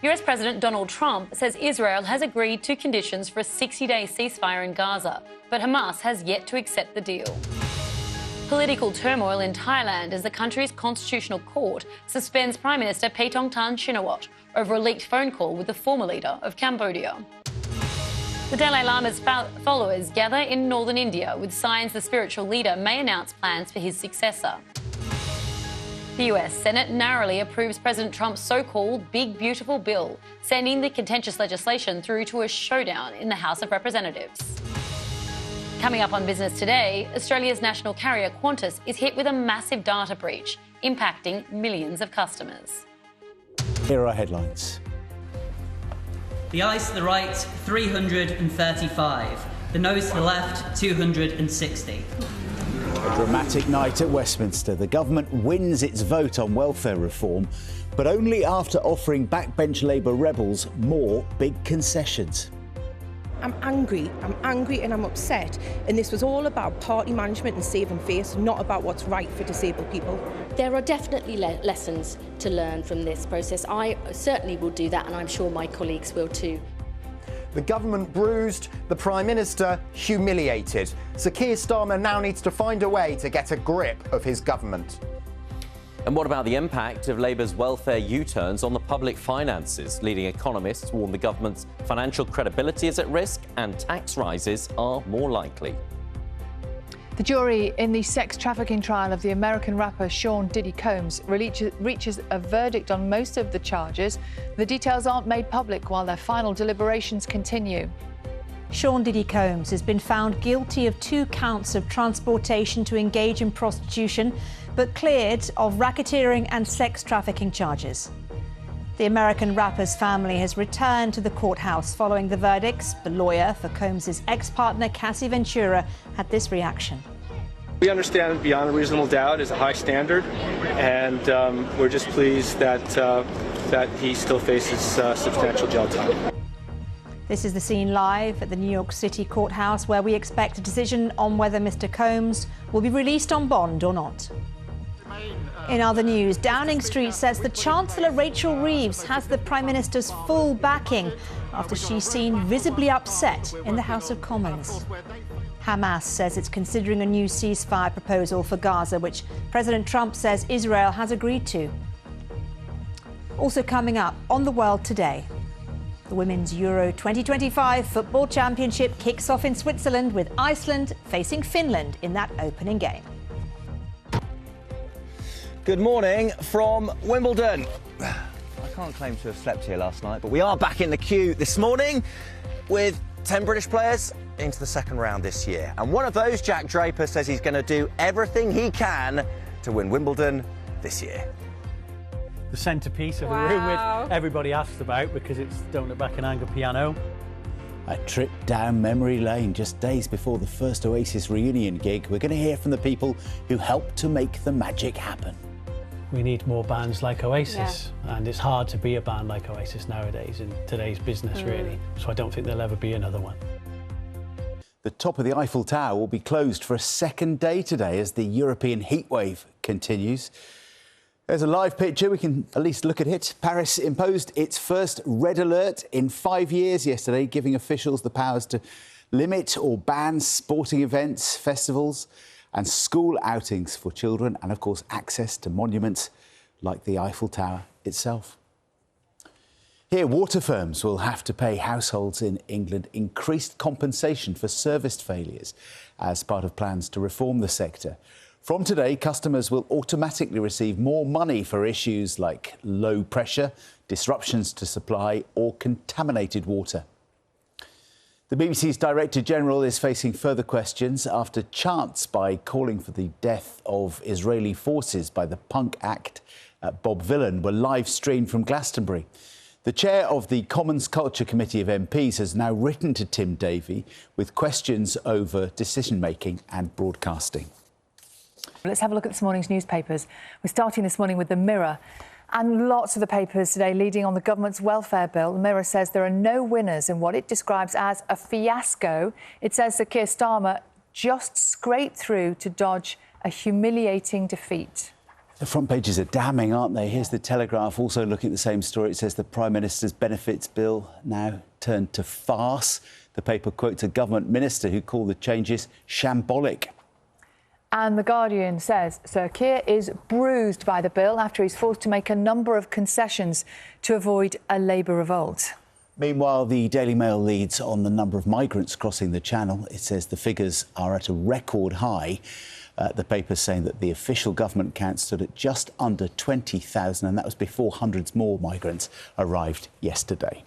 US President Donald Trump says Israel has agreed to conditions for a 60-day ceasefire in Gaza, but Hamas has yet to accept the deal. Political turmoil in Thailand as the country's constitutional court suspends Prime Minister Paetongtarn Shinawatra over a leaked phone call with the former leader of Cambodia. The Dalai Lama's followers gather in northern India with signs the spiritual leader may announce plans for his successor. The US Senate narrowly approves President Trump's so-called Big Beautiful Bill, sending the contentious legislation through to a showdown in the House of Representatives. Coming up on Business Today, Australia's national carrier Qantas is hit with a massive data breach, impacting millions of customers. Here are our headlines. The eyes to the right, 335. The nose to the left, 260. A dramatic night at Westminster. The government wins its vote on welfare reform, but only after offering backbench Labour rebels more big concessions. I'm angry and I'm upset. And this was all about party management and saving face, not about what's right for disabled people. There are definitely lessons to learn from this process. I certainly will do that, and I'm sure my colleagues will too. The government bruised, the Prime Minister humiliated. Sir Keir Starmer now needs to find a way to get a grip of his government. And what about the impact of Labour's welfare U-turns on the public finances? Leading economists warn the government's financial credibility is at risk and tax rises are more likely. The jury in the sex trafficking trial of the American rapper Sean Diddy Combs reaches a verdict on most of the charges. The details aren't made public while their final deliberations continue. Sean Diddy Combs has been found guilty of 2 counts of transportation to engage in prostitution, but cleared of racketeering and sex trafficking charges. The American rapper's family has returned to the courthouse following the verdicts. The lawyer for Combs' ex-partner, Cassie Ventura, had this reaction. We understand beyond a reasonable doubt is a high standard, and we're just pleased that he still faces substantial jail time. This is the scene live at the New York City courthouse, where we expect a decision on whether Mr. Combs will be released on bond or not. In other news, Downing Street says the Chancellor Rachel Reeves has the Prime Minister's full backing after she's seen visibly upset in the House of Commons. Hamas says it's considering a new ceasefire proposal for Gaza, which President Trump says Israel has agreed to. Also coming up on The World Today, the Women's Euro 2025 Football Championship kicks off in Switzerland, with Iceland facing Finland in that opening game. Good morning from Wimbledon. I can't claim to have slept here last night, but we are back in the queue this morning with 10 British players into the second round this year. And one of those, Jack Draper, says he's going to do everything he can to win Wimbledon this year. The centrepiece of the room which everybody asked about because it's Don't Look Back and Anger piano. A trip down memory lane just days before the first Oasis reunion gig. We're going to hear from the people who helped to make the magic happen. We need more bands like Oasis, and it's hard to be a band like Oasis nowadays in today's business, really. So I don't think there'll ever be another one. The top of the Eiffel Tower will be closed for a second day today as the European heatwave continues. There's a live picture, we can at least look at it. Paris imposed its first red alert in 5 years yesterday, giving officials the powers to limit or ban sporting events, festivals and school outings for children, and of course access to monuments like the Eiffel Tower itself. Here, water firms will have to pay households in England increased compensation for service failures as part of plans to reform the sector. From today, customers will automatically receive more money for issues like low pressure, disruptions to supply or contaminated water. The BBC's Director General is facing further questions after chants by calling for the death of Israeli forces by the punk act Bob Vylan were live-streamed from Glastonbury. The chair of the Commons Culture Committee of MPs has now written to Tim Davie with questions over decision-making and broadcasting. Let's have a look at this morning's newspapers. We're starting this morning with The Mirror. And lots of the papers today leading on the government's welfare bill. The Mirror says there are no winners in what it describes as a fiasco. It says that Keir Starmer just scraped through to dodge a humiliating defeat. The front pages are damning, aren't they? Here's the Telegraph also looking at the same story. It says the Prime Minister's benefits bill now turned to farce. The paper quotes a government minister who called the changes shambolic. And The Guardian says Sir Keir is bruised by the bill after he's forced to make a number of concessions to avoid a Labour revolt. Meanwhile, the Daily Mail leads on the number of migrants crossing the Channel. It says the figures are at a record high. The paper's saying that the official government count stood at just under 20,000, and that was before hundreds more migrants arrived yesterday.